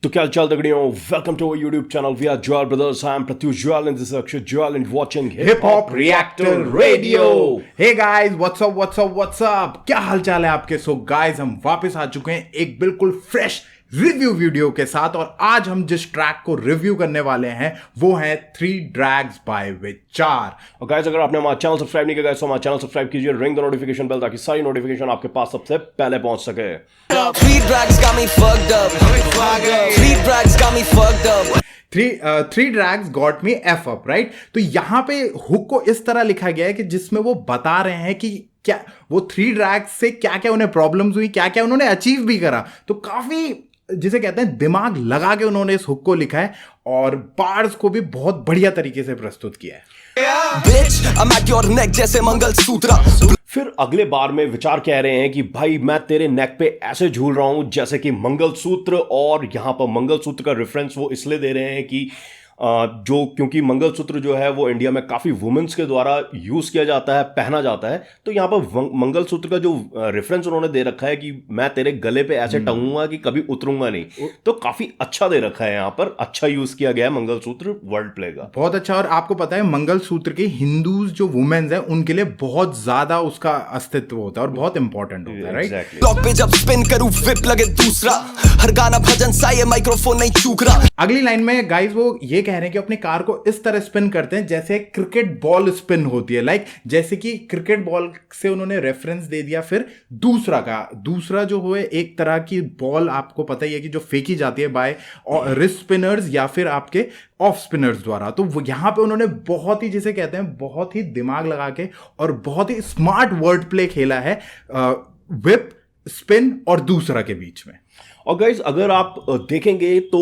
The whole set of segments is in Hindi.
तो क्या चल दगड़ियों, welcome to YouTube channel we are Jewel brothers. I am Pratyush Jewel and this is Akshay Jewel and watching hip hop reactor radio. Hey guys, what's up, क्या हाल चाल है आपके। सो गाइस, हम वापस आ चुके हैं एक बिल्कुल फ्रेश रिव्यू वीडियो के साथ। और आज हम जिस ट्रैक को रिव्यू करने वाले हैं वो है 3 ड्रैग्स बाय विचार। और गाइस, अगर आपने हमारा चैनल सब्सक्राइब नहीं किया तो हमारा चैनल सब्सक्राइब कीजिए, रिंग द नोटिफिकेशन बेल ताकि सारी नोटिफिकेशन आपके पास सबसे पहले पहुंच सके। 3 drags got me fucked up. 3 drags got me fucked up. Three drags got me F up, right. तो यहां पे हुक को इस तरह लिखा गया है कि जिसमें वो बता रहे हैं कि क्या वो 3 ड्रैग्स से क्या क्या उन्हें प्रॉब्लम्स हुई, क्या क्या उन्होंने अचीव भी करा। तो काफी, जिसे कहते हैं, दिमाग लगा के उन्होंने इस हुक को लिखा है और बार्स को भी बहुत बढ़िया तरीके से प्रस्तुत किया है। Bitch, I'm at your neck जैसे मंगलसूत्र। फिर अगले बार में विचार कह रहे हैं कि भाई मैं तेरे नेक पे ऐसे झूल रहा हूं जैसे कि मंगलसूत्र। और यहां पर मंगलसूत्र का रेफरेंस वो इसलिए दे रहे हैं कि क्योंकि मंगलसूत्र जो है वो इंडिया में काफ़ी वुमेन्स के द्वारा यूज़ किया जाता है, पहना जाता है। तो यहाँ पर मंगलसूत्र का जो रेफरेंस उन्होंने दे रखा है कि मैं तेरे गले पे ऐसे टंगूंगा कि कभी उतरूंगा नहीं, तो काफ़ी अच्छा दे रखा है। यहाँ पर अच्छा यूज़ किया गया है मंगलसूत्र वर्ड प्ले का, बहुत अच्छा। और आपको पता है मंगलसूत्र के हिंदूज जो वुमेन्स हैं उनके लिए बहुत ज़्यादा उसका अस्तित्व होता है और बहुत इंपॉर्टेंट होता है, राइट। लॉक पे जब स्पिन करूं विप लगे दूसरा, हर गाना भजन सा ये माइक्रोफोन नहीं चूक रहा। अगली लाइन में गाइस वो ये कह रहे हैं कि अपनी कार को इस तरह स्पिन करते हैं जैसे क्रिकेट बॉल स्पिन होती है, लाइक जैसे कि क्रिकेट बॉल से उन्होंने रेफरेंस दे दिया। फिर दूसरा जो हुए एक तरह की बॉल, आपको पता ही है कि जो फेंकी जाती है बाय रिस्ट स्पिनर्स या फिर आपके ऑफ स्पिनर्स द्वारा। तो यहां पे उन्होंने बहुत ही, जिसे कहते हैं, बहुत ही दिमाग लगा के और बहुत ही स्मार्ट वर्ड प्ले खेला है विप, स्पिन और दूसरा के बीच में। और गाइज, अगर आप देखेंगे तो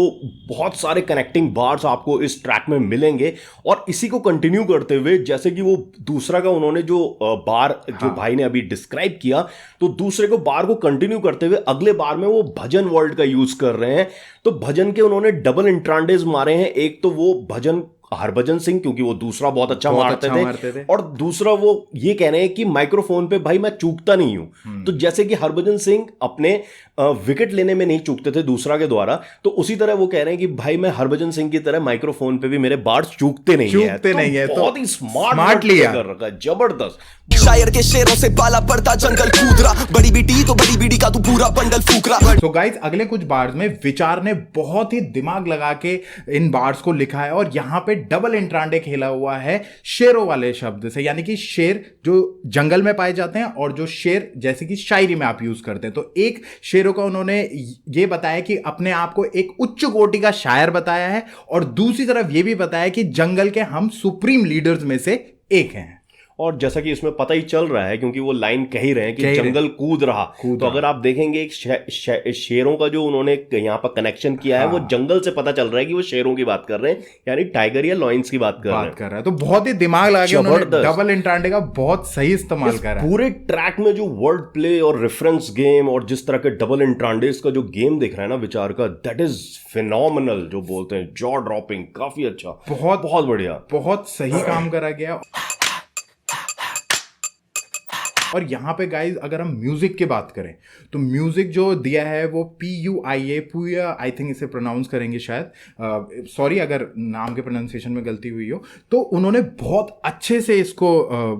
बहुत सारे कनेक्टिंग बार्स आपको इस ट्रैक में मिलेंगे। और इसी को कंटिन्यू करते हुए, जैसे कि वो दूसरा का उन्होंने जो बार जो भाई ने अभी डिस्क्राइब किया, तो दूसरे को बार को कंटिन्यू करते हुए अगले बार में वो भजन वर्ड का यूज कर रहे हैं। तो भजन के उन्होंने डबल इंट्रांडेज मारे हैं। एक तो वो भजन हरभजन सिंह, क्योंकि वो दूसरा बहुत अच्छा मारते थे। और दूसरा वो ये कह रहे हैं कि माइक्रोफोन पे भाई मैं चूकता नहीं हूं। तो जैसे कि हरभजन सिंह अपने विकेट लेने में नहीं चूकते थे दूसरा के द्वारा, तो उसी तरह वो कह रहे हैं कि भाई मैं हरभजन सिंह की तरह माइक्रोफोन पे भी मेरे बार्ड्स चूकते नहीं है। बहुत ही स्मार्ट लिया कर रखा है, जबरदस्त। शायर के शेरों से बाला पड़ता जंगल कूद रहा, बड़ी बीटी तो बड़ी बीड़ी का तू पूरा बंडल फूक रहा। तो गाइस, अगले कुछ बार्स में विचार ने बहुत ही दिमाग लगा के इन बार्स को लिखा है और यहां पे डबल इंट्रांडे खेला हुआ है शेरों वाले शब्द से, यानी कि शेर जो जंगल में पाए जाते हैं और जो शेर जैसे कि शायरी में आप यूज करते हैं। तो एक शेरों का उन्होंने ये बताया कि अपने आप को एक उच्च कोटि का शायर बताया है और दूसरी तरफ ये भी बताया कि जंगल के हम सुप्रीम लीडर्स में से एक हैं। और जैसा कि इसमें पता ही चल रहा है, क्योंकि वो लाइन कह ही रहे हैं कि जंगल कूद रहा। तो अगर आप देखेंगे एक शेरों का जो उन्होंने यहाँ पर कनेक्शन किया है, वो जंगल से पता चल रहा है कि वो शेरों की बात कर रहे हैं, यानी टाइगर या लॉयंस की बात कर रहे हैं। तो बहुत ही दिमाग लगा के उन्होंने डबल इंट्रांडे का बहुत सही इस्तेमाल करा है। पूरे ट्रैक में जो वर्ड प्ले और रेफरेंस गेम और जिस तरह के डबल इंट्रांडेस का जो गेम दिख रहा है ना विचार का, दैट इज फिनोमिनल, जो बोलते हैं जॉ ड्रॉपिंग। काफी अच्छा, बहुत बढ़िया, बहुत सही काम करा गया। और यहाँ पे गाइज अगर हम म्यूजिक की बात करें तो म्यूजिक जो दिया है वो PUIA, पुया, आई थिंक इसे प्रोनाउंस करेंगे शायद, सॉरी अगर नाम के प्रोनाउंसिएशन में गलती हुई हो। तो उन्होंने बहुत अच्छे से इसको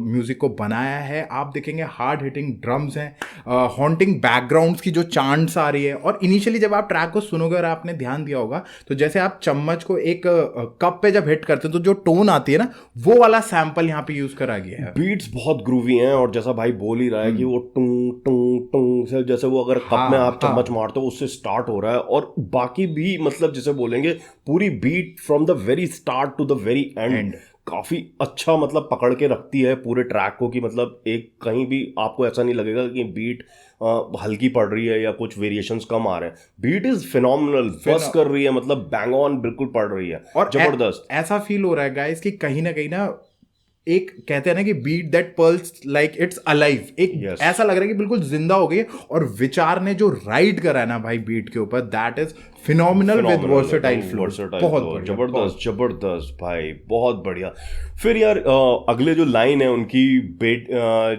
म्यूजिक को बनाया है। आप देखेंगे हार्ड हिटिंग ड्रम्स हैं, हॉन्टिंग बैकग्राउंड्स की जो चांट्स आ रही है। और इनिशियली जब आप ट्रैक को सुनोगे और आपने ध्यान दिया होगा तो जैसे आप चम्मच को एक कप पे जब हिट करते हैं तो जो टोन आती है ना, वो वाला सैंपल यहाँ पे यूज करा गया है। बीट्स बहुत ग्रूवी हैं और जैसा भाई बोल ही रहा है कि वो टुंग टुंग टुंग से, जैसे वो अगर कप में आप चम्मच मारते हो उससे स्टार्ट हो रहा है। और बाकी भी, मतलब जिसे बोलेंगे, पूरी beat from the very start to the very end काफी अच्छा मतलब पकड़ के रखती है पूरे ट्रैक को, कि मतलब एक कहीं भी आपको ऐसा नहीं लगेगा कि बीट हल्की पड़ रही है या कुछ वेरिएशंस कम आ रहे हैं। बीट इज फिनोमिनल, बस कर रही है, मतलब बैंग ऑन बिल्कुल पड़ रही है और जबरदस्त। ऐसा फील हो रहा है गाइस कि कहीं ना एक कहते हैं ना कि beat that pulse like it's alive, एक ऐसा लग रहा है कि बिल्कुल जिंदा हो गई। और विचार ने जो राइड करा है ना भाई बीट के ऊपर, that is phenomenal with versatile flow, बहुत बढ़िया, जबरदस्त जबरदस्त भाई, बहुत बढ़िया। फिर यार अगले जो लाइन है उनकी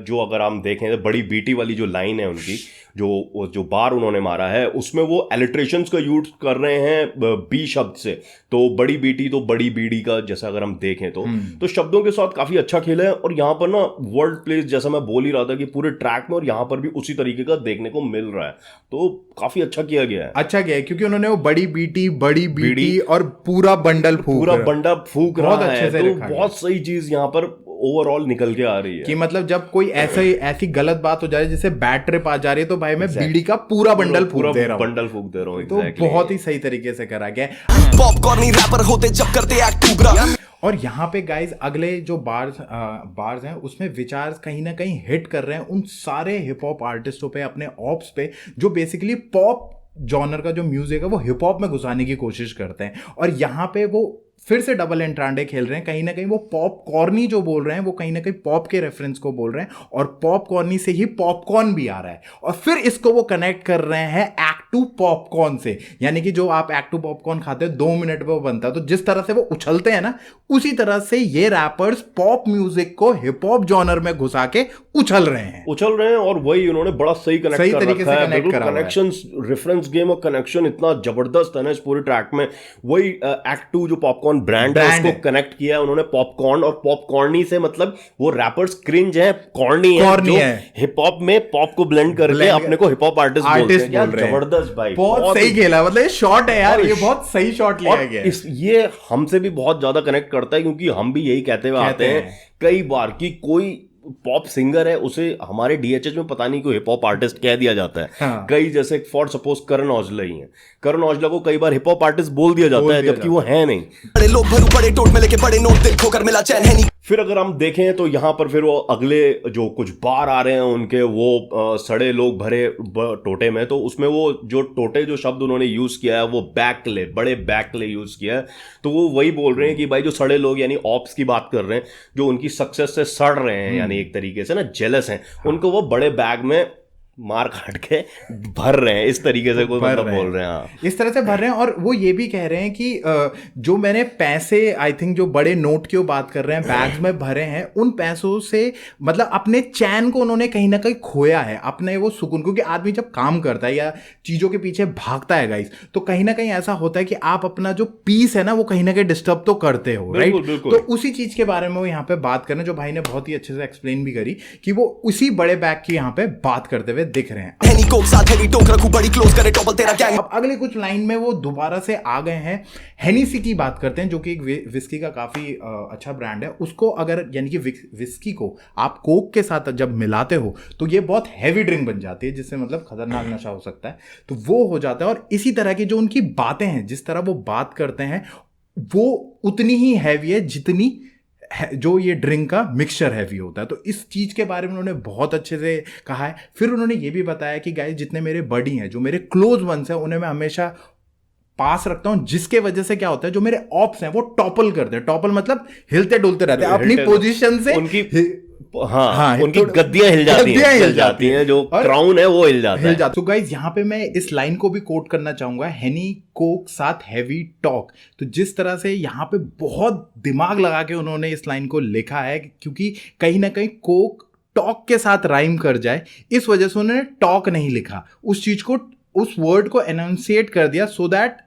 जो अगर हम देखें बड़ी बीटी वाली जो लाइन है उनकी, जो बार उन्होंने मारा है उसमें वो एलिट्रेशंस का यूज कर रहे हैं बी शब्द से, तो बड़ी बीटी तो बड़ी बीड़ी का, जैसा अगर हम देखें तो शब्दों के साथ काफी अच्छा खेला है। और यहाँ पर ना वर्ल्ड प्लेस, जैसा मैं बोल ही रहा था कि पूरे ट्रैक में और यहाँ पर भी उसी तरीके का देखने को मिल रहा है, तो काफी अच्छा किया गया है। अच्छा गया है क्योंकि उन्होंने वो बड़ी बीटी और पूरा बंडल फूक रहा है, तो बहुत सही चीज यहाँ पर ओवरऑल निकल के आ रही है कि मतलब जब कोई ऐसी गलत बात हो जाए जैसे बैड ट्रिप आ जा रही है, तो भाई मैं बीड़ी का पूरा बंडल फूक दे रहा हूँ, तो बहुत ही सही तरीके से करा गया। पॉपकॉर्न रैपर होते जब करते एक्ट टूबरा। और यहाँ पे गाइज अगले जो बार्स हैं उसमें विचार कहीं ना कहीं हिट कर रहे हैं उन सारे हिप हॉप आर्टिस्टों पे, अपने ऑप्स पे, जो बेसिकली पॉप जॉनर का जो म्यूजिक है वो हिप हॉप में घुसाने की कोशिश करते हैं। और यहाँ पे वो फिर से डबल एंट्रांडे खेल रहे हैं, कहीं ना कहीं वो पॉप कॉर्नी जो बोल रहे हैं वो कहीं ना कहीं पॉप के रेफरेंस को बोल रहे हैं, और पॉप कॉर्नी से ही पॉपकॉर्न भी आ रहा है, और फिर इसको वो कनेक्ट कर रहे हैं एक्ट टू पॉपकॉर्न से, यानी कि जो आप एक्ट टू पॉपकॉर्न खाते हो 2 मिनट में वो बनता है, तो जिस तरह से वो उछलते हैं ना, उसी तरह से ये रैपर्स पॉप म्यूजिक को हिप हॉप जॉनर में घुसा के उछल रहे हैं, और वही उन्होंने बड़ा सही तरीके से कनेक्ट करा है। कनेक्शन, रेफरेंस गेम और कनेक्शन इतना जबरदस्त है ना इस पूरे ट्रैक में। वही एक्ट टू जो पॉपकॉर्न ब्रांड है उसको कनेक्ट किया उन्होंने पॉपकॉर्न, और पॉपकॉर्नी से मतलब वो रैपर्स क्रिंज है, कॉर्नी है, हिप हॉप में पॉप को ब्लेंड करके अपने को हिप हॉप आर्टिस्ट बोल रहे हैं। जबरदस्त भाई, बहुत सही खेला, मतलब ये शॉट है यार, ये बहुत सही शॉट लिया गया है। ये हमसे भी बहुत ज्यादा कनेक्ट करता है क्योंकि हम भी यही कहते हुए आते हैं कई बार कि कोई पॉप सिंगर है उसे हमारे डीएचएच में पता नहीं क्यों हिप हॉप आर्टिस्ट कह दिया जाता है। हाँ। कई जैसे फॉर सपोज करण औजला ही है, करण औजला को कई बार हिप हॉप आर्टिस्ट बोल दिया जाता है जबकि वो है नहीं। बड़े लोग भरू बड़े टोट में लेके बड़े नोट देखो कर मिला चैन है नहीं। फिर अगर हम देखें तो यहाँ पर फिर वो अगले जो कुछ बार आ रहे हैं उनके, वो सड़े लोग भरे टोटे में, तो उसमें वो जो टोटे जो शब्द उन्होंने यूज किया है वो बैकले, बड़े बैकले यूज किया है, तो वो वही बोल रहे हैं कि भाई जो सड़े लोग यानी ऑप्स की बात कर रहे हैं, जो उनकी सक्सेस से सड़ रहे हैं, यानी एक तरीके से ना जेलस हैं, उनको वो बड़े बैग में मार काट के भर रहे हैं, इस तरीके से कोई मतलब बोल रहे हैं, इस तरह से भर रहे हैं। और वो ये भी कह रहे हैं कि जो मैंने पैसे, आई थिंक जो बड़े नोट की बात कर रहे हैं बैग्स में भरे हैं, उन पैसों से मतलब अपने चैन को उन्होंने कहीं ना कहीं खोया है, अपने वो सुकून, क्योंकि आदमी जब काम करता है या चीजों के पीछे भागता है गाइस, तो कहीं ना कहीं ऐसा होता है कि आप अपना जो पीस है ना वो कहीं ना कहीं डिस्टर्ब तो करते हो, राइट। तो उसी चीज के बारे में वो यहाँ पे बात कर रहे हैं, जो भाई ने बहुत ही अच्छे से एक्सप्लेन भी करी कि वो उसी बड़े बैग की यहाँ पे बात करते हुए दिख रहे हैं। अब अगले कुछ लाइन में वो दोबारा से आ गए हैं, हेनिसी की बात करते हैं, जो कि एक विस्की का काफी अच्छा ब्रांड है। उसको अगर यानी कि विस्की को आप कोक के साथ जब मिलाते हो तो ये बहुत हैवी ड्रिंक बन जाती है, जिससे मतलब खतरनाक नशा हो सकता है, तो वो हो जाता है। और इसी तरह की जो उनकी बातें हैं, जिस तरह वो बात करते हैं, वो उतनी ही हैवी है जितनी जो ये ड्रिंक का मिक्सचर हैवी होता है। तो इस चीज के बारे में उन्होंने बहुत अच्छे से कहा है। फिर उन्होंने ये भी बताया कि गाइस जितने मेरे बडी हैं, जो मेरे क्लोज वंस हैं, उन्हें मैं हमेशा पास रखता हूं, जिसके वजह से क्या होता है, जो मेरे ऑप्स हैं वो टॉपल करते हैं। टॉपल मतलब हिलते डुलते रहते हैं अपनी पोजीशन से, उनकी उनकी गद्दियां हिल जाती हैं, जो क्राउन है वो हिल जाता है। तो गाइस यहाँ पे मैं इस लाइन को भी कोट करना चाहूंगा, हेनी कोक साथ हैवी टॉक। तो जिस तरह से यहाँ पे बहुत दिमाग लगा के उन्होंने इस लाइन को लिखा है, क्योंकि कहीं ना कहीं कोक टॉक के साथ राइम कर जाए, इस वजह से उन्होंने टॉक नहीं लिखा, उस चीज को, उस वर्ड को एनाउंसिएट कर दिया, so that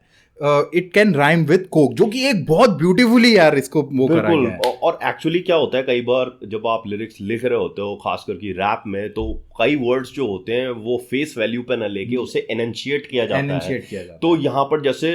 it can rhyme with Coke, जो कि एक बहुत ब्यूटीफुली यार इसको वो करा गया है। और एक्चुअली क्या होता है, कई बार जब आप लिरिक्स लिख रहे होते हो, खास करके रैप में, तो कई वर्ड्स जो होते हैं वो फेस वैल्यू पे न लेके उसे एनंशिएट किया जाता है। तो यहाँ पर जैसे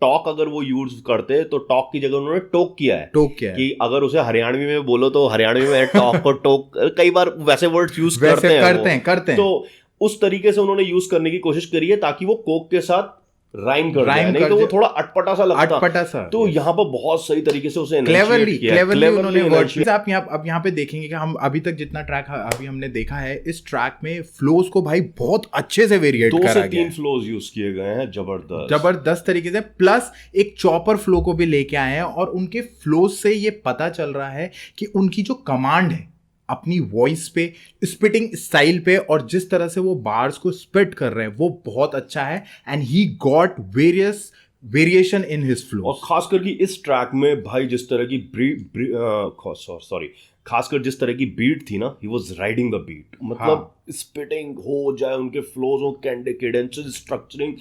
टॉक अगर वो यूज करते तो टॉक की जगह उन्होंने टोक किया है, कि अगर उसे हरियाणवी में बोलो तो हरियाणवी में टॉक को टोक, कई बार वैसे वर्ड्स यूज करते हैं, तो उस तरीके से उन्होंने यूज करने की कोशिश करी है ताकि वो कोक के साथ राइम कर नहीं तो वो थोड़ा अटपटा सा लगता, तो यहाँ पर बहुत सही तरीके से उसे क्लेवरली उन्होंने वर्ड। आप यहाँ पे देखेंगे कि हम अभी तक जितना ट्रैक अभी हमने देखा है, इस ट्रैक में फ्लोज को भाई बहुत अच्छे से वेरिएट करा गया है। 2 से 3 फ्लोज यूज किए गए हैं, जबरदस्त तरीके से, प्लस एक चॉपर फ्लो को भी लेके आए हैं। और उनके फ्लोज से ये पता चल रहा है कि उनकी जो कमांड है अपनी वॉइस पे, स्पिटिंग स्टाइल पे, और जिस तरह से वो बार्स को स्पिट कर रहे हैं वो बहुत अच्छा है। And he got variation in his flow. और खासकर कि इस ट्रैक में भाई जिस तरह की खासकर जिस तरह की बीट थी ना, he was riding the beat, मतलब स्पिटिंग हो जाए, उनके फ्लोज हो, कैडेंसेस, स्ट्रक्चरिंग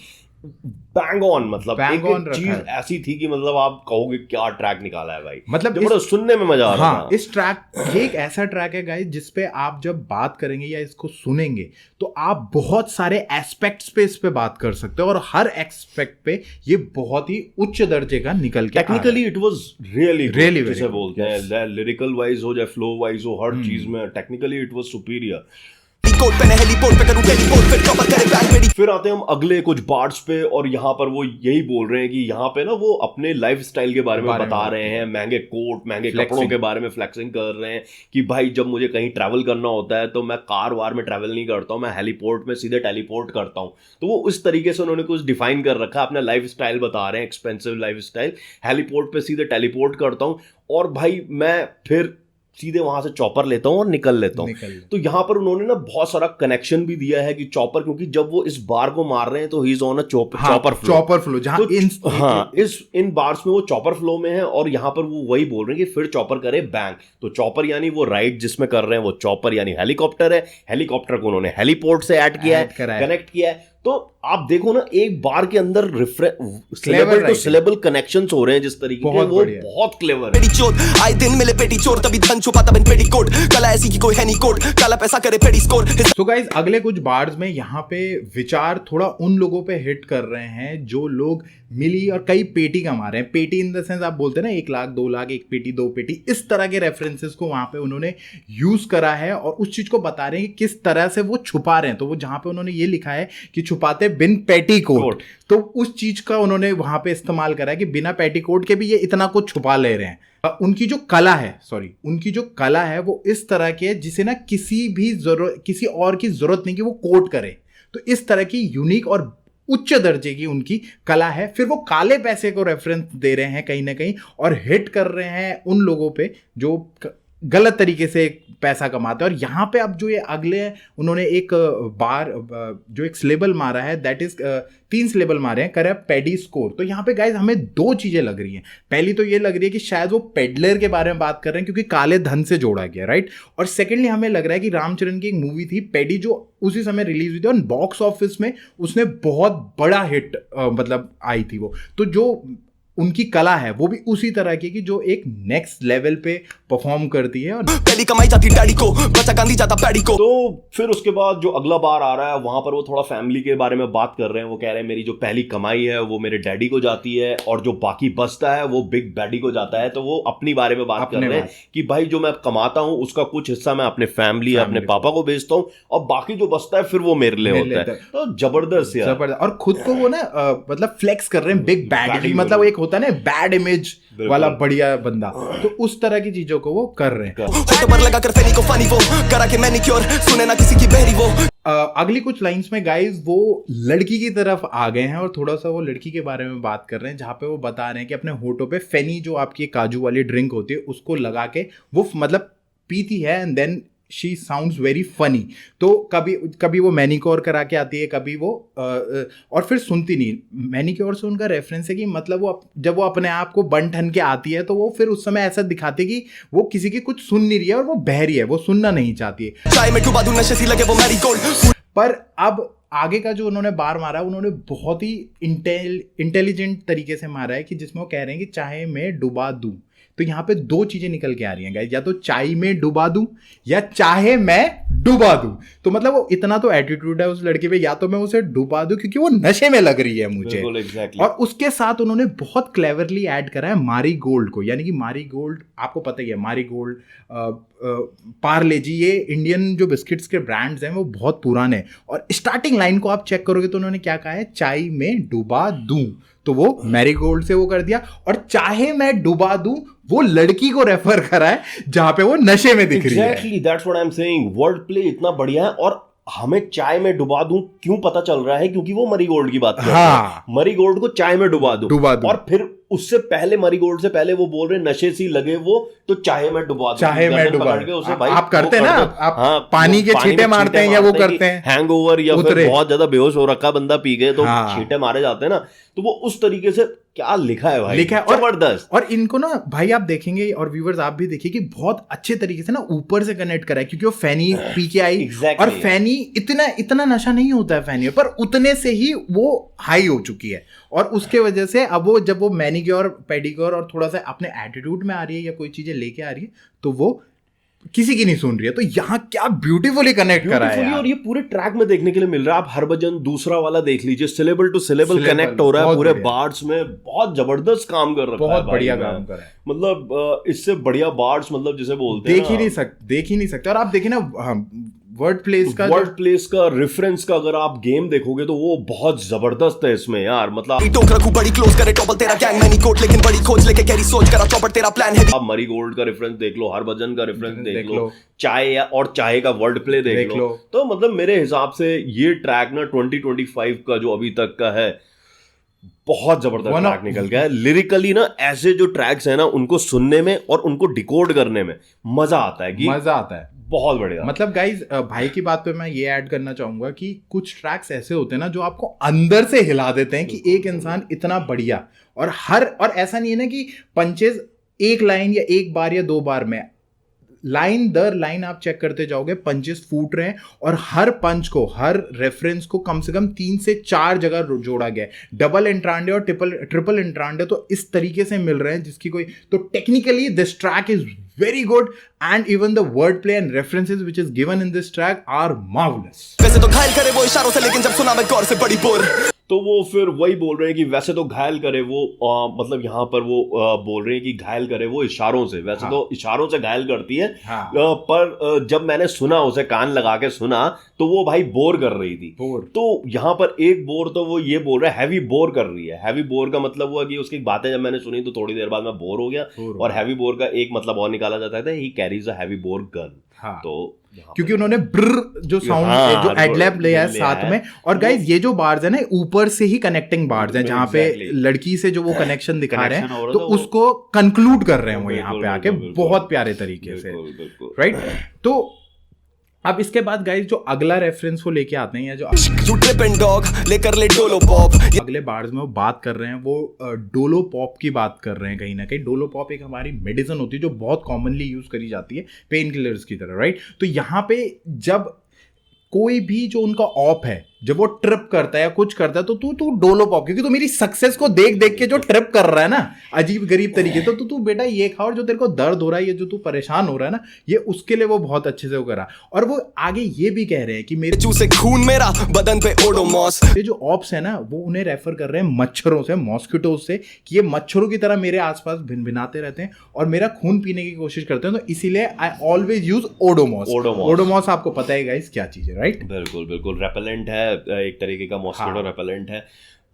बैंग ऑन, मतलब Bang एक on चीज रखा है। ऐसी थी कि मतलब आप कहोगे क्या ट्रैक निकाला है भाई, मतलब बड़ा सुनने में मजा आ रहा हाँ, था। इस ट्रैक, ये एक ऐसा ट्रैक है गाइस जिसपे आप जब बात करेंगे या इसको सुनेंगे तो आप बहुत सारे एस्पेक्ट्स पे इस पे बात कर सकते हो, और हर एस्पेक्ट पे ये बहुत ही उच्च दर्जे का निकल के technically it was really Really जिसे very बोलते हैं, लिरिकल वाइज हो चाहे फ्लो वाइज हो, हर चीज में technically it was superior. Quote पे हेलीपोर्ट पे करूं टेलीपोर्ट फिर कवर करे बैक मेडी। फिर आते हैं हम अगले कुछ बार्ड्स पे, और यहाँ पर वो यही बोल रहे हैं कि यहाँ पे ना वो अपने लाइफ स्टाइल के बारे में बता रहे हैं, महंगे कोट, महंगे कपड़ों के बारे में फ्लेक्सिंग कर रहे हैं कि भाई जब मुझे कहीं ट्रैवल करना होता है तो मैं कार वार में ट्रैवल नहीं करता हूँ, मैं हेलीपोर्ट में सीधे टेलीपोर्ट करता हूँ। तो वो उस तरीके से उन्होंने कुछ डिफाइन कर रखा है, अपना लाइफ स्टाइल बता रहे हैं, एक्सपेंसिव लाइफ स्टाइल, हेलीपोर्ट पे सीधे टेलीपोर्ट करता हूँ, और भाई मैं फिर सीधे वहां से चॉपर लेता हूँ और निकल लेता हूँ। तो यहाँ पर उन्होंने ना बहुत सारा कनेक्शन भी दिया है कि चॉपर, क्योंकि जब वो इस बार को मार रहे हैं तो he is on a chopper flow, जहाँ इन बार्स में वो चॉपर फ्लो में है, और यहाँ पर वो वही बोल रहे हैं कि फिर चॉपर करे बैंग। तो चॉपर यानी वो राइड जिसमें कर रहे हैं वो चॉपर यानी हेलीकॉप्टर है, हेलीकॉप्टर को उन्होंने हेलीपोर्ट से ऐड किया है, कनेक्ट किया है। तो आप देखो ना, एक बार के अंदर सिलेबल टू सिलेबल कनेक्शंस हो रहे हैं जिस तरीके के, वो बहुत क्लेवर है। पेटी चोर आए दिन मिले पेटी चोर, तभी धन छुपाता बिन पेटी कोट, कला ऐसी की कोई है नहीं कोट, काला पैसा करे पेटी स्कोर। तो गाइस अगले कुछ बार्स में यहाँ पे विचार थोड़ा उन लोगों पे हिट कर रहे हैं जो लोग मिली और कई पेटी कमा रहे हैं। पेटी इन द सेंस आप बोलते हैं ना 1 लाख 2 लाख, 1 पेटी 2 पेटी, इस तरह के रेफरेंसेस को वहां पे उन्होंने यूज करा है, और उस चीज को बता रहे हैं कि किस तरह से वो छुपा रहे हैं। तो वो जहां पे उन्होंने ये लिखा है कि छुपाते बिन पेटी कोट, तो उस चीज का उन्होंने वहां पे इस्तेमाल करा है कि बिना पेटी कोट के भी ये इतना कुछ छुपा ले रहे हैं। उनकी जो कला है वो इस तरह की है जिसे ना किसी और की जरूरत नहीं कि वो कोट करे। तो इस तरह की यूनिक और उच्च दर्जे की उनकी कला है। फिर वो काले पैसे को रेफरेंस दे रहे हैं कहीं ना कहीं, और हिट कर रहे हैं उन लोगों पे जो गलत तरीके से पैसा कमाते हैं। और यहाँ पे अब जो ये अगले उन्होंने एक बार जो एक सिलेबल मारा है, दैट इज 3 सिलेबल मारे हैं, करे पेडी स्कोर। तो यहाँ पे गाइज हमें 2 चीजें लग रही हैं। पहली तो ये लग रही है कि शायद वो पेडलर के बारे में बात कर रहे हैं क्योंकि काले धन से जोड़ा गया, राइट। और सेकेंडली हमें लग रहा है कि रामचरण की एक मूवी थी पेडी जो उसी समय रिलीज हुई थी, और बॉक्स ऑफिस में उसने बहुत बड़ा हिट मतलब आई थी वो। तो जो उनकी कला है वो भी उसी तरह की कि जो एक नेक्स्ट लेवल पे परफॉर्म करती है, और पहली कमाई जाती डैडी को, बचा गांधी जाता पैडी को। तो फिर उसके बाद जो अगला बार आ रहा है वहां पर वो थोड़ा फैमिली के बारे में बात कर रहे हैं। वो कह रहे हैं मेरी जो पहली कमाई है वो मेरे डैडी को जाती है, और जो बाकी बचता है वो बिग डैडी को जाता है। तो वो अपनी बारे में बात कर रहे हैं कि भाई जो मैं कमाता हूँ उसका कुछ हिस्सा मैं अपने फैमिली अपने पापा को भेजता हूँ, और बाकी जो बचता है फिर वो मेरे लिए होता है। तो जबरदस्त यार, और खुद को वो ना मतलब फ्लेक्स कर रहे हैं बिग बैड, मतलब एक होता है ना बैड इमेज वाला बढ़िया बंदा, तो उस तरह की चीजों को वो कर रहे हैं। पर लगा कर फेनी को फनी वो करा के मैनिक्योर, सुने ना किसी की बहरी वो। अगली कुछ लाइंस में गाइज वो लड़की की तरफ आ गए हैं और थोड़ा सा वो लड़की के बारे में बात कर रहे हैं, जहाँ पे वो बता रहे हैं कि अपने होठों पे फेनी जो आपकी काजू वाली ड्रिंक होती है उसको लगा के वो मतलब पीती है, and then she sounds very funny. तो कभी वो मैनिक्योर करा के आती है, कभी वो और फिर सुनती नहीं। मैनिक्योर से उनका रेफरेंस है कि मतलब वो जब वो अपने आप को बन ठन के आती है तो वो फिर उस समय ऐसा दिखाती है कि वो किसी की कुछ सुन नहीं रही है और वो बहरी है, वो सुनना नहीं चाहती है। चाय में डुबा दूं नशे सी लगे वो मैरीगोल्ड। पर अब आगे का जो उन्होंने बार मारा उन्होंने बहुत ही इंटेलिजेंट तरीके से मारा है कि जिसमें वो कह रहे हैं कि चाहे मैं डुबा दूं। तो यहाँ पे 2 चीजें निकल के आ रही हैं गाइस, या तो चाय में डुबा दूं या चाहे मैं डुबा दूं। तो मतलब वो इतना तो एटीट्यूड है उस लड़के पे, या तो मैं उसे डुबा दूं क्योंकि वो नशे में लग रही है मुझे। exactly. और उसके साथ उन्होंने बहुत क्लेवरली ऐड करा है मारी गोल्ड को, यानी कि मारी गोल्ड आपको पता ही है, मारी गोल्ड, पार्ले जी, ये इंडियन जो बिस्किट्स के ब्रांड्स हैं वो बहुत पुराने हैं। और स्टार्टिंग लाइन को आप चेक करोगे तो उन्होंने क्या कहा है, चाय में डुबा दूं, तो वो मैरीगोल्ड से वो कर दिया। और चाहे मैं डुबा दूं वो लड़की को रेफर करा है जहां पे वो नशे में दिख रही है। Exactly that's what I am saying, word play इतना बढ़िया है। और हमें चाय में डुबा दूं, क्यों पता चल रहा है? क्योंकि वो मरीगोल्ड की बात कर रहे हाँ। हैं, मरीगोल्ड को चाय में डुबा दूं, और फिर उससे पहले मरीगोल्ड से पहले वो बोल रहे नशे सी लगे वो, तो चाहे मैं डुबा दूं, चाहे मैं डुबा के उसे भाई आप करते हैं ना, आप हाँ, पानी के छींटे मारते हैं या वो करते हैं हैंगओवर, या फिर बहुत ज्यादा बेहोश हो रखा बंदा पी गए तो हाँ। छींटे मारे जाते हैं ना, तो वो उस तरीके से क्या लिखा है भाई, लिखा है। जबरदस्त। और इनको ना भाई आप देखेंगे और व्यूवर्स आप भी देखिए कि बहुत अच्छे तरीके से ना ऊपर से कनेक्ट करा है, क्योंकि वो फैनी पी के आई और फैनी इतना नशा नहीं होता है फैनी पर उतने से ही वो हाई हो चुकी है, और उसके वजह से अब वो जब वो मैनिक्योर पेडिक्योर और थोड़ा सा अपने एटीट्यूड में आ रही है या कोई चीजें लेके आ रही है तो वो किसी की नहीं सुन रही है। तो यहाँ क्या ब्यूटीफुली कनेक्ट करा है और ये पूरे ट्रैक में देखने के लिए मिल रहा है। आप हरभजन दूसरा वाला देख लीजिए, सिलेबल टू सिलेबल कनेक्ट हो रहा है पूरे बार्ड्स में, बहुत जबरदस्त काम कर रखा है, बहुत बढ़िया काम कर रहा है। मतलब इससे बढ़िया बार्ड्स मतलब जिसे बोलते हैं देख ही नहीं सकते। और आप देखिए ना वर्ड प्लेस का रेफरेंस का अगर आप गेम देखोगे तो वो बहुत जबरदस्त है इसमें यार। मतलब टोक रखूं बड़ी क्लोज करे टॉपल तेरा गैंग मैनी कोट, लेकिन बड़ी खोज लेके कैरी सोच करा चौपट तेरा प्लान है। आप मरीगोल्ड का रेफरेंस देख लो, हरभजन का रेफरेंस देख लो, चाय और चाय का वर्ड प्ले देख लो। तो मतलब मेरे हिसाब से ये ट्रैक ना 2025 का जो अभी तक का है बहुत जबरदस्त ट्रैक निकल गया है। लिरिकली ना ऐसे जो ट्रैक्स है ना उनको सुनने में और उनको डिकोड करने में मजा आता है, बहुत बढ़िया। मतलब गाइज भाई की बात पे मैं ये ऐड करना चाहूंगा कि कुछ ट्रैक्स ऐसे होते हैं ना जो आपको अंदर से हिला देते हैं कि एक इंसान इतना बढ़िया, और ऐसा नहीं है ना कि पंचेज एक लाइन या एक बार या दो बार में, लाइन दर लाइन आप चेक करते जाओगे, पंचेस फूट रहे हैं और हर पंच को, हर रेफरेंस को कम से कम 3 से 4 जगह जोड़ा गया है। डबल एंट्रांडे और ट्रिपल एंट्रांडे तो इस तरीके से मिल रहे हैं जिसकी कोई, तो technically this track is very good, and even the wordplay and references which is given in this track are marvelous. वैसे तो घायल करे वो इशारों से, लेकिन जब सुना मैं गौर से बड़ी बोर, तो वो फिर वही बोल रहे हैं कि वैसे तो घायल करे वो मतलब यहाँ पर वो बोल रहे हैं कि घायल करे वो इशारों से, वैसे तो इशारों से घायल करती है, पर जब मैंने सुना, उसे कान लगा के सुना, तो वो भाई बोर कर रही थी। तो यहाँ पर एक बोर तो वो ये बोल रहा है हैवी बोर कर रही है। हैवी बोर का मतलब हुआ कि उसकी बातें जब मैंने सुनी तो थोड़ी देर बाद मैं बोर हो गया, और हैवी बोर का एक मतलब और निकाला जाता है, he carries a heavy bore gun. तो क्योंकि उन्होंने ब्र जो साउंड जो एडलैब लिया है साथ में। और गाइज ये जो बार्स है ना ऊपर से ही कनेक्टिंग बार्स हैं, जहाँ पे लड़की से जो वो कनेक्शन दिखा रहे हैं तो उसको कंक्लूड कर रहे हैं वो यहाँ पे आके बहुत प्यारे तरीके से, राइट। तो अब इसके बाद गाइस जो अगला रेफरेंस को लेके आते हैं, या जो लेकर ले डोलो पॉप, अगले बार्स में वो बात कर रहे हैं, वो डोलो पॉप की बात कर रहे हैं। कहीं ना कहीं डोलो पॉप एक हमारी मेडिसिन होती है जो बहुत कॉमनली यूज करी जाती है पेन किलर्स की तरह, राइट। तो यहाँ पे जब कोई भी जो उनका ऑप है जब वो ट्रिप करता है या कुछ करता है तो तू डोलो पॉप, क्योंकि तू मेरी सक्सेस को देख देख के जो ट्रिप कर रहा है ना अजीब गरीब तरीके, तो तू बेटा ये खा, और जो तेरे को दर्द हो रहा है, ये जो तू परेशान हो रहा है ना, ये उसके लिए वो बहुत अच्छे से वो करा। और वो आगे ये भी कह रहे हैं कि मेरे चूसे खून मेरा बदन पे ओडोमॉस, ये जो ऑप्स है ना वो उन्हें रेफर कर रहे हैं मच्छरों से, मॉस्किटोज से, कि ये मच्छरों की तरह मेरे आसपास भिनभिनाते रहते हैं और मेरा खून पीने की कोशिश करते हैं, तो इसीलिए I always use Odomos. Odomos आपको पता है गाइस क्या चीज है, राइट। बिल्कुल बिल्कुल, रेपेलेंट है, एक तरीके का मॉस्किटो रेपेलेंट है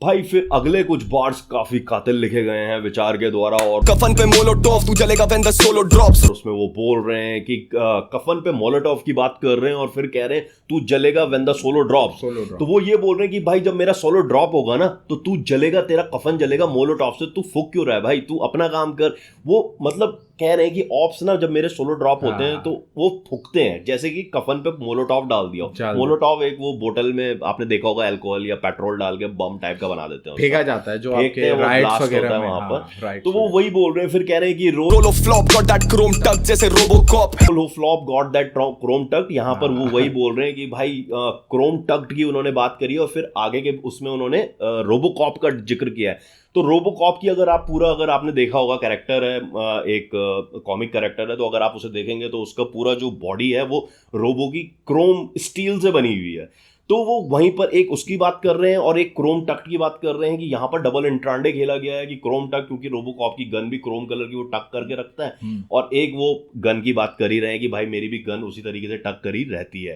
भाई। फिर अगले कुछ बार्स काफी कातिल लिखे गए हैं विचार के द्वारा, और कफन पे मोलोटोव तू जलेगा व्हेन द सोलो ड्रॉप्स, उसमें वो बोल रहे हैं कि कफन पे मोलोटोव की बात कर रहे हैं और फिर कह रहे हैं तू जलेगा व्हेन द सोलो ड्रॉप्स। तो वो ये बोल रहे हैं कि भाई जब मेरा सोलो ड्रॉप होगा ना तो तू जलेगा, तेरा कफन जलेगा मोलोटोव से, तू फूक क्यों रहा है भाई, तू अपना काम कर। वो मतलब कह रहे हैं कि ऑप्स ना जब मेरे सोलो ड्रॉप होते हैं तो वो फूकते हैं, जैसे कि कफन पे मोलोटोव डाल दिया। मोलोटोव एक वो बोतल में आपने देखा होगा अल्कोहल या पेट्रोल डाल के बम टाइप का बना देते हैं, फेंका जाता है जो आपके राइट्स वगैरह में वहां पर। तो वो वही बोल रहे हैं, फिर कह रहे हैं कि रोलो फ्लॉप गॉट दैट क्रोम टक, जैसे RoboCop Rollo flop got that Chrome टक। यहाँ पर वो वही बोल रहे हैं कि भाई क्रोम टक्ट की उन्होंने बात करी और फिर आगे के उसमें उन्होंने रोबोकॉप का जिक्र किया है। तो रोबोकॉप की अगर आपने देखा होगा, कैरेक्टर है, एक कॉमिक कैरेक्टर है, तो अगर आप उसे देखेंगे तो उसका पूरा जो बॉडी है वो रोबो की क्रोम स्टील से बनी हुई है। तो वो वहीं पर एक उसकी बात कर रहे हैं और एक क्रोम टक्ट की बात कर रहे हैं कि यहाँ पर डबल इंट्रांडे खेला गया है कि क्रोम टक, क्योंकि रोबोकॉप की गन भी क्रोम कलर की वो टक करके रखता है, और एक वो गन की बात कर ही रहे हैं कि भाई मेरी भी गन उसी तरीके से टक करी रहती है।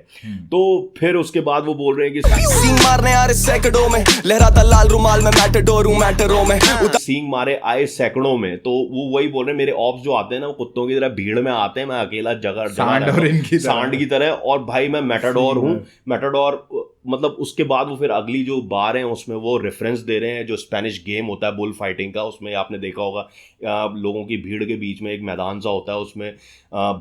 तो फिर उसके बाद वो बोल रहे हैं कि सींग मारने आ रहे सैकड़ों में, लहराता लाल रुमाल में मैटाडोर हूं मैटरों में। सींग मारे आए सैकड़ों में, तो वो वही बोल रहे हैं मेरे ऑप्स जो आते हैं ना वो कुत्तों की तरह भीड़ में आते हैं, मैं अकेला जगह सांड की तरह, और भाई मैं मैटाडोर हूँ। मैटाडोर मतलब उसके बाद वो फिर अगली जो बार है उसमें वो रेफरेंस दे रहे हैं जो स्पेनिश गेम होता है बुल फाइटिंग का, उसमें आपने देखा होगा लोगों की भीड़ के बीच में एक मैदान सा होता है, उसमें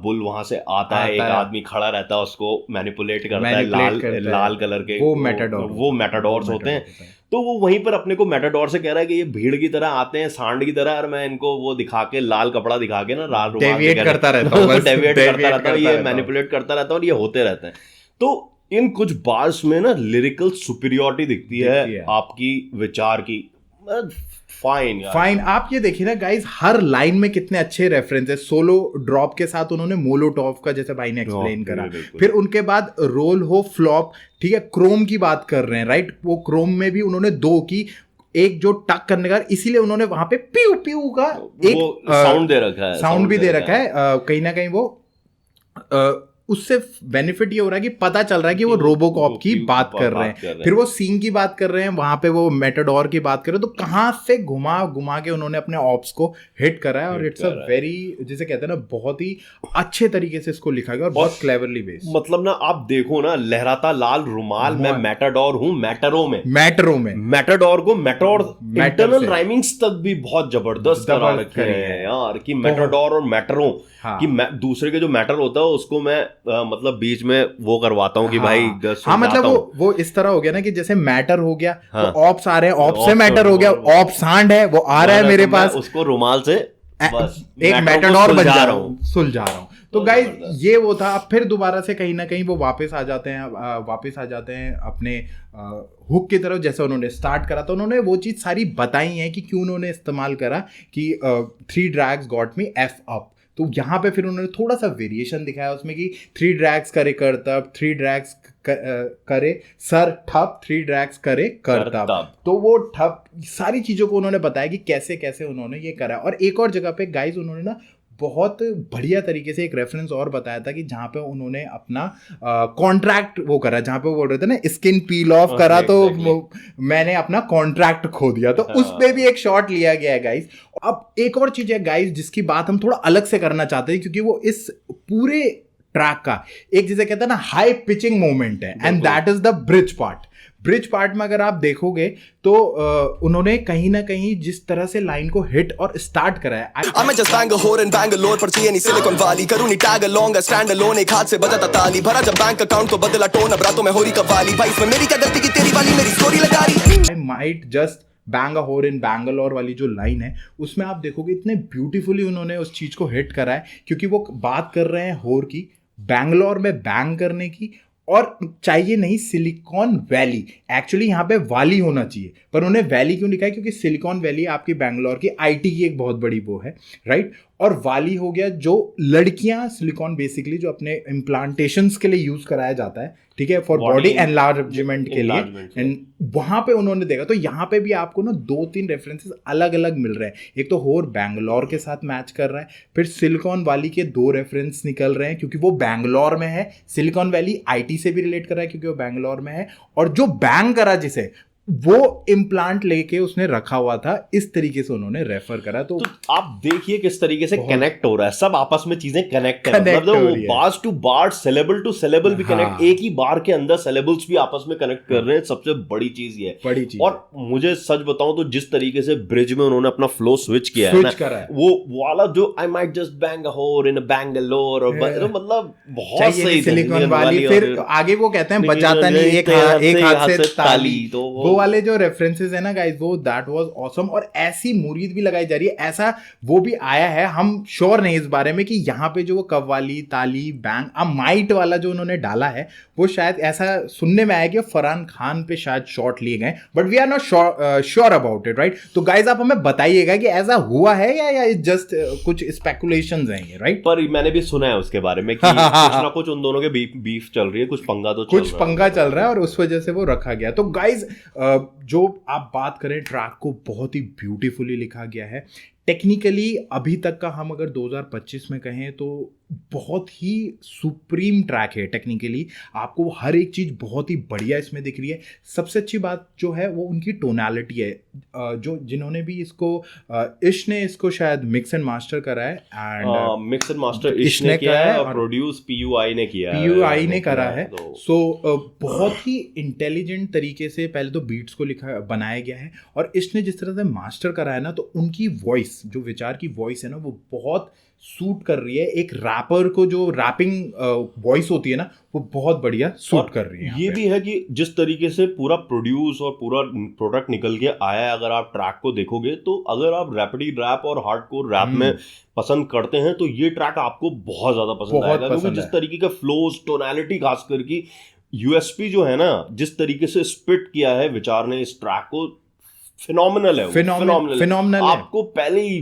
बुल वहां से आता है, एक आदमी खड़ा रहता है, उसको मैनिपुलेट करता है, लाल कलर के वो मैटाडोर्स होते हैं। तो वो वहीं पर अपने को मैटाडोर से कह रहा है कि ये भीड़ की तरह आते हैं, सांड की तरह, और मैं इनको वो दिखा के लाल कपड़ा दिखा के ना लाल डेविएट करता रहता हूँ, ये मैनिपुलेट करता रहता है और ये होते रहते हैं। तो इन कुछ बार्स में ना लिरिकल सुपीरियरिटी दिखती है आपकी विचार की। फाइन। आप ये देखिए ना गाइस, हर लाइन में कितने अच्छे रेफरेंस है। सोलो ड्रॉप के साथ उन्होंने मोलोटॉव का, जैसे भाई ने एक्सप्लेन करा, फिर उनके बाद रोल हो फ्लॉप, ठीक है, क्रोम की बात कर रहे हैं, राइट, वो क्रोम में भी उन्होंने दो की, एक जो टक करने का, इसीलिए उन्होंने वहां पे प्यू प्यू का एक साउंड दे रखा है, साउंड भी दे रखा है। कहीं ना कहीं वो उससे बेनिफिट ये हो रहा है कि पता चल रहा है कि वो रोबोकॉप की बात कर रहे हैं, फिर वो सींग की बात कर रहे हैं, वहां पे वो मेटाडोर की बात कर रहे हैं, तो कहाँ से घुमा घुमा के उन्होंने अपने ऑप्स को हिट करा है। और इट्स अ वेरी, जिसे कहते हैं ना, बहुत ही अच्छे तरीके से इसको लिखा गया और बहुत क्लेवरली बेस्ड। मतलब ना आप देखो ना, लहराता लाल रुमाल, मैं मैटाडोर हूँ मैटरों में, मैटाडोर को मेटोर, इंटरनल राइमिंग्स तक भी बहुत जबरदस्त करा रखे हैं यार, कि मैटाडोर और मैटरों कि दूसरे के जो मैटर होता है उसको मैं मतलब बीच में वो करवाता हूँ कि भाई मतलब वो इस तरह हो गया ना कि जैसे मैटर हो गया तो ऑप्स आ रहे हैं, ऑप्स से मैटर हो गया, ऑप सांड है वो आ रहा है मेरे पास, उसको रुमाल से एक मैटाडोर बन जा रहा हूँ, सुल जा रहा हूँ। तो गाइस ये वो था। अब फिर दोबारा से कहीं ना कहीं वो वापस आ जाते हैं अपने हुक की तरफ। जैसे उन्होंने स्टार्ट करा तो उन्होंने वो चीज़ सारी बताई है कि क्यों उन्होंने इस्तेमाल करा कि 3 drags got me F up. तो यहाँ पे फिर उन्होंने थोड़ा सा वेरिएशन दिखाया उसमें कि 3 ड्रैग्स करे करतब, 3 ड्रैग्स करे सर ठप, 3 ड्रैग्स करे करतब। तो वो ठप सारी चीज़ों को उन्होंने बताया कि कैसे कैसे उन्होंने ये करा। और एक और जगह पे गाइज उन्होंने ना बहुत बढ़िया तरीके से एक रेफरेंस और बताया था कि जहाँ पे उन्होंने अपना कॉन्ट्रैक्ट वो करा, जहाँ पे वो बोल रहे थे ना स्किन पील ऑफ करा, तो मैंने अपना कॉन्ट्रैक्ट खो दिया, तो उस पे भी एक शॉट लिया गया है गाइज। अब एक और चीज है गाइज जिसकी बात हम थोड़ा अलग से करना चाहते हैं, क्योंकि वो इस पूरे ट्रैक का एक जिसे कहते हैं ना हाई पिचिंग मोमेंट है, and that is the bridge part. Bridge part में अगर आप देखोगे तो उन्होंने कहीं ना कहीं जिस तरह से लाइन को हिट और स्टार्ट करा है, I'm just bang a whore in Bangalore पर चाहिए नहीं सिलिकॉन वाली, करूँ नहीं टैग अलोंग स्टैंड अलोन, एक हाथ से बजाता ताली, भरा जब बैंक अकाउंट को बदला टोन, अब रातों में हो रही कव्वाली, भाई इसमें मेरी क्या गलती की तेरी वाली मेरी स्टोरी लगा रही। I might just bang a whore in Bangalore वाली जो लाइन है उसमें आप देखोगे इतने ब्यूटीफुली उन्होंने उस चीज को हिट करा है, क्योंकि वो बात कर रहे हैं होर की, बैंगलोर में बैंग करने की, और चाहिए नहीं सिलिकॉन वैली। एक्चुअली यहाँ पे वाली होना चाहिए, पर उन्हें वैली क्यों लिखा है, क्योंकि सिलिकॉन वैली आपकी बैंगलोर की आईटी की एक बहुत बड़ी वो है, राइट। और वाली हो गया जो लड़कियां, सिलिकॉन बेसिकली जो अपने इम्प्लांटेशंस के लिए यूज कराया जाता है, ठीक है, फॉर बॉडी एनलार्जमेंट के लिए, एंड वहां पे उन्होंने देखा। तो यहाँ पे भी आपको ना 2-3 रेफरेंसेस अलग अलग मिल रहे हैं। एक तो होर बैंगलोर के साथ मैच कर रहा है, फिर सिलिकॉन वैली के 2 रेफरेंस निकल रहे हैं क्योंकि वो बैंगलोर में है, सिलिकॉन वैली आईटी से भी रिलेट कर रहा है क्योंकि वो बैंगलोर में है, और जो बैंग करा जिसे वो इम्प्लांट लेके उसने रखा हुआ था, इस तरीके से उन्होंने रेफर करा। तो आप देखिए किस तरीके से कनेक्ट हो रहा है, सब आपस में चीजें कनेक्ट है, मतलब bars to bar, syllable to syllable भी कनेक्ट, एक ही बार के अंदर सिलेबल्स भी आपस में कनेक्ट कर रहे हैं। सबसे बड़ी चीज ये है, और मुझे सच बताऊं तो जिस तरीके से ब्रिज में उन्होंने अपना फ्लो स्विच किया है ना, वो वाला जो आई माइट जस्ट बैंग अ होर इन बैंगलोर, मतलब बहुत सही सिलिकॉन वैली। फिर आगे वो कहते हैं बजाता नहीं एक हाथ से ताली, तो वो वाले जो रेफरेंसेस है ना गाइस, वो दैट वाज ऑसम। और ऐसी मुरीद भी लगाई जा रही है, ऐसा वो भी आया है, हम श्योर नहीं इस बारे में कि यहाँ पे जो वो कव्वाली, ताली, बैंग, माइट वाला जो उन्होंने डाला है, वो शायद ऐसा सुनने में आया कि फरहान खान पे शायद शॉट लिए गए, but we are not sure about it, right? तो गाइस आप हमें बताइएगा कि ऐसा हुआ है या जस्ट कुछ स्पेकुलेशंस हैं ये, राइट? पर मैंने भी सुना है उसके बारे में कि कुछ ना कुछ उन दोनों के बीफ चल रही है, कुछ पंगा तो कुछ पंगा चल रहा है और उस वजह से वो रखा गया। तो गाइज जो आप बात करें, ट्रैक को बहुत ही ब्यूटीफुली लिखा गया है। टेक्निकली अभी तक का हम अगर 2025 में कहें तो बहुत ही सुप्रीम ट्रैक है टेक्निकली, आपको हर एक चीज़ बहुत ही बढ़िया इसमें दिख रही है। सबसे अच्छी बात जो है वो उनकी टोनालिटी है। जो जिन्होंने भी इसको इश ने इसको शायद मिक्स एंड मास्टर करा है, एंड मिक्स एंड मास्टर इश ने किया है और प्रोड्यूस PUI ने किया है, PUI ने करा है। सो बहुत ही इंटेलिजेंट तरीके से पहले तो बीट्स को बनाया गया है, और इसने जिस तरह से मास्टर करा है ना, तो उनकी वॉइस, जो विचार की वॉइस है ना, वो बहुत सूट कर रही है। एक रैपर को जो रैपिंग वॉइस होती है ना, वो बहुत बढ़िया सूट कर रही है। ये भी है कि जिस तरीके से पूरा प्रोड्यूस और पूरा प्रोडक्ट निकल के आया है, अगर आप ट्रैक को देखोगे तो अगर आप रैपिडी रैप और हार्डकोर रैप में पसंद करते हैं तो ये ट्रैक आपको बहुत ज्यादा पसंद आएगा, क्योंकि जिस तरीके का फ्लोज, टोनैलिटी, खास करके USP जो है ना, जिस तरीके से स्पिट किया है विचार ने इस ट्रैक को, फिनोमिनल है, फिनोमिनल है। आपको पहले ही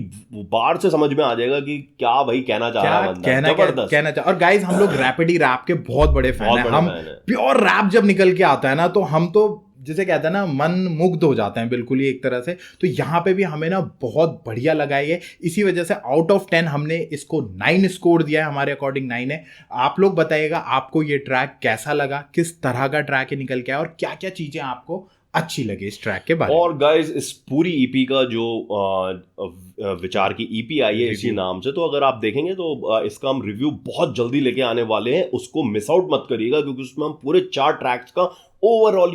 बार से समझ में आ जाएगा कि क्या भाई कहना चाह रहा है बंदा, जबरदस्त। और गाइस हम लोग रैपिडी रैप के बहुत बड़े फैन हैं। हम प्योर रैप जब निकल के आता है ना, तो हम तो जिसे कहते हैं ना, मन मुग्ध हो जाते हैं बिल्कुल ही एक तरह से। तो यहाँ पे भी हमें ना बहुत बढ़िया लगा है। इसी वजह से आउट ऑफ 10 हमने इसको 9 स्कोर दिया है, हमारे अकॉर्डिंग 9 है। आप लोग बताइएगा आपको ये ट्रैक कैसा लगा, किस तरह का ट्रैक है निकल के आया, और क्या क्या चीजें आपको अच्छी लगी इस ट्रैक के बारे में। और गाइस इस पूरी EP का जो विचार की EP आई है इसी नाम से, तो अगर आप देखेंगे तो इसका हम रिव्यू बहुत जल्दी लेके आने वाले हैं, उसको मिस आउट मत करिएगा, क्योंकि उसमें हम पूरे 4 ट्रैक्स का ओवरऑल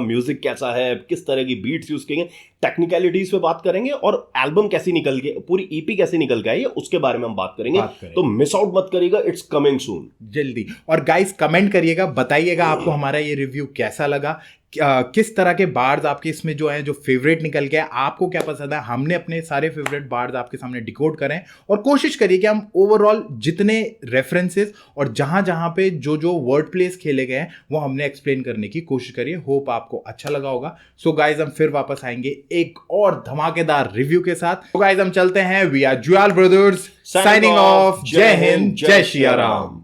म्यूजिक कैसा है, किस तरह की बीट्स यूज किए, टेक्निकलिटीज पे बात करेंगे, और एल्बम कैसी निकल के, पूरी EP कैसे निकल के आई है उसके बारे में हम बात करेंगे। तो मिस आउट मत करिएगा, इट्स कमिंग सून, जल्दी। और गाइस कमेंट करिएगा, बताइएगा आपको हमारा ये रिव्यू कैसा लगा, किस तरह के बार्ड्स आपके इसमें जो है, जो फेवरेट निकल के, आपको क्या पसंद है। हमने अपने सारे फेवरेट बार्ड्स आपके सामने डिकोड करें, और कोशिश करिए कि हम ओवरऑल जितने रेफरेंसेस और जहां जहां पे जो जो वर्ड प्लेस खेले गए हैं वो हमने एक्सप्लेन करने की कोशिश करिए। होप आपको अच्छा लगा होगा। सो गाइज हम फिर वापस आएंगे एक और धमाकेदार रिव्यू के साथ। तो गाइज हम चलते हैं। We are Jewel brothers signing off. जय हिंद, जय श्री राम।